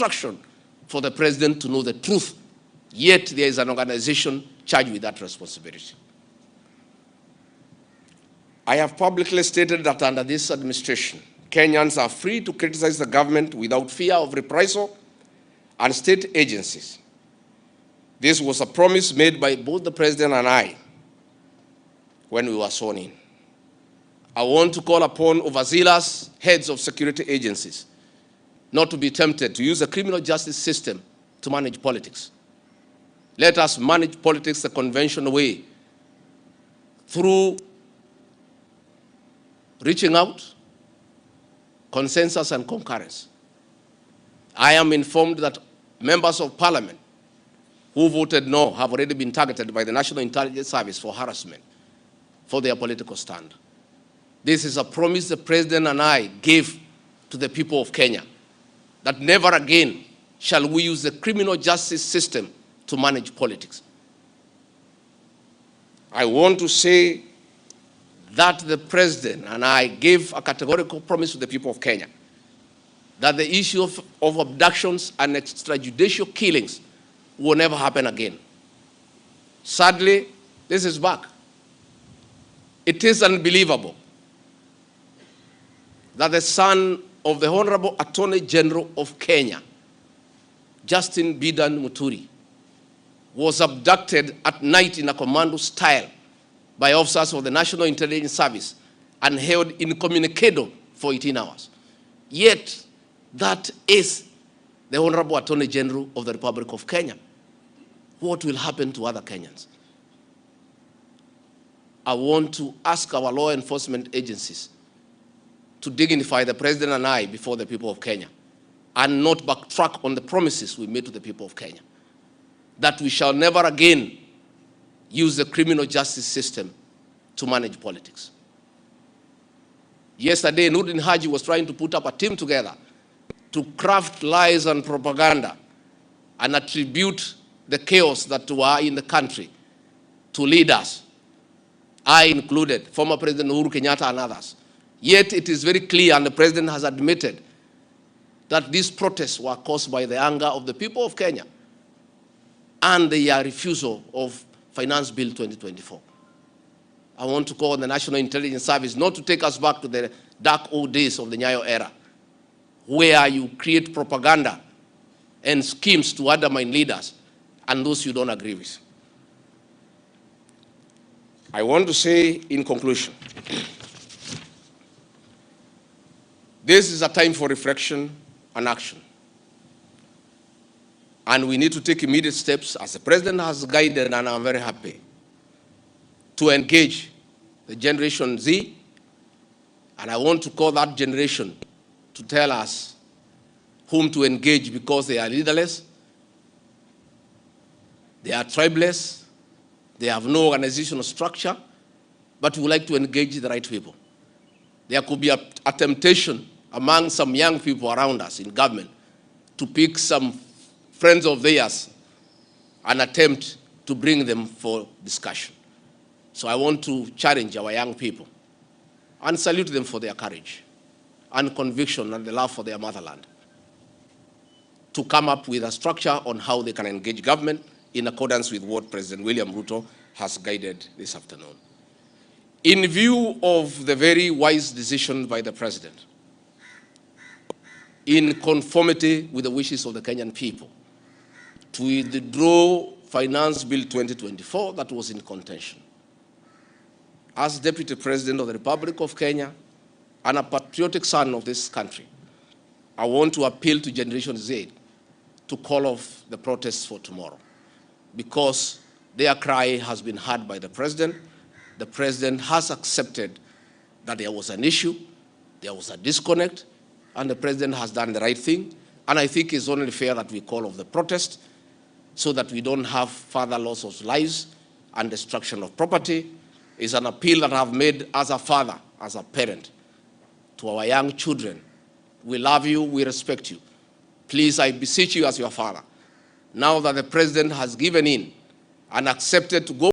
instruction for the president to know the truth, yet there is an organization charged with that responsibility. I have publicly stated that under this administration, Kenyans are free to criticize the government without fear of reprisal and state agencies. This was a promise made by both the president and I when we were sworn in. I want to call upon overzealous heads of security agencies not to be tempted to use the criminal justice system to manage politics. Let us manage politics the conventional way, through reaching out, consensus and concurrence. I am informed that members of parliament who voted no have already been targeted by the National Intelligence Service for harassment for their political stand. This is a promise the president and I gave to the people of Kenya, that never again shall we use the criminal justice system to manage politics. I want to say that the president and I gave a categorical promise to the people of Kenya that the issue of abductions and extrajudicial killings will never happen again. Sadly, this is back. It is unbelievable that the son of the Honorable Attorney General of Kenya, Justin Bidan Muturi, was abducted at night in a commando style by officers of the National Intelligence Service and held incommunicado for 18 hours. Yet, that is the Honorable Attorney General of the Republic of Kenya. What will happen to other Kenyans? I want to ask our law enforcement agencies to dignify the president and I before the people of Kenya, and not backtrack on the promises we made to the people of Kenya, that we shall never again use the criminal justice system to manage politics. Yesterday, Noordin Haji was trying to put up a team together to craft lies and propaganda and attribute the chaos that were in the country to leaders, I included, former President Uhuru Kenyatta and others. Yet it is very clear, and the president has admitted, that these protests were caused by the anger of the people of Kenya and the refusal of Finance Bill 2024. I want to call on the National Intelligence Service not to take us back to the dark old days of the Nyayo era, where you create propaganda and schemes to undermine leaders and those you don't agree with. I want to say in conclusion, this is a time for reflection and action. And we need to take immediate steps, as the president has guided, and I'm very happy, to engage the Generation Z. And I want to call that generation to tell us whom to engage, because they are leaderless, they are tribeless, they have no organizational structure, but we would like to engage the right people. There could be a temptation among some young people around us in government to pick some friends of theirs and attempt to bring them for discussion. So I want to challenge our young people and salute them for their courage and conviction and the love for their motherland to come up with a structure on how they can engage government in accordance with what President William Ruto has guided this afternoon. In view of the very wise decision by the president, in conformity with the wishes of the Kenyan people, to withdraw Finance Bill 2024 that was in contention, as Deputy President of the Republic of Kenya and a patriotic son of this country, I want to appeal to Generation Z to call off the protests for tomorrow, because their cry has been heard by the president. The president has accepted that there was an issue, there was a disconnect, and the president has done the right thing. And I think it's only fair that we call off the protest so that we don't have further loss of lives and destruction of property. It's an appeal that I've made as a father, as a parent, to our young children. We love you, we respect you. Please, I beseech you as your father, now that the president has given in and accepted to go